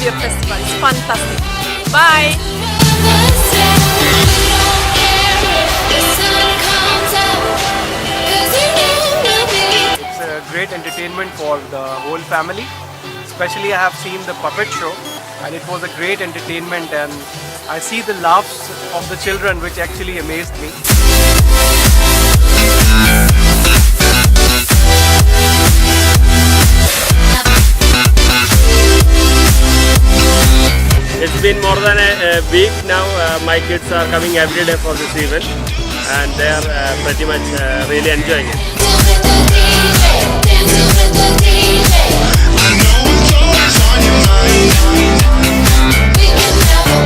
Sharjah Festival. It's fantastic. Bye! It's a great entertainment for the whole family. Especially I have seen the puppet show and it was a great entertainment, and I see the laughs of the children which actually amazed me. It's been more than a week now. My kids are coming every day for this event and they are pretty much really enjoying it. We can never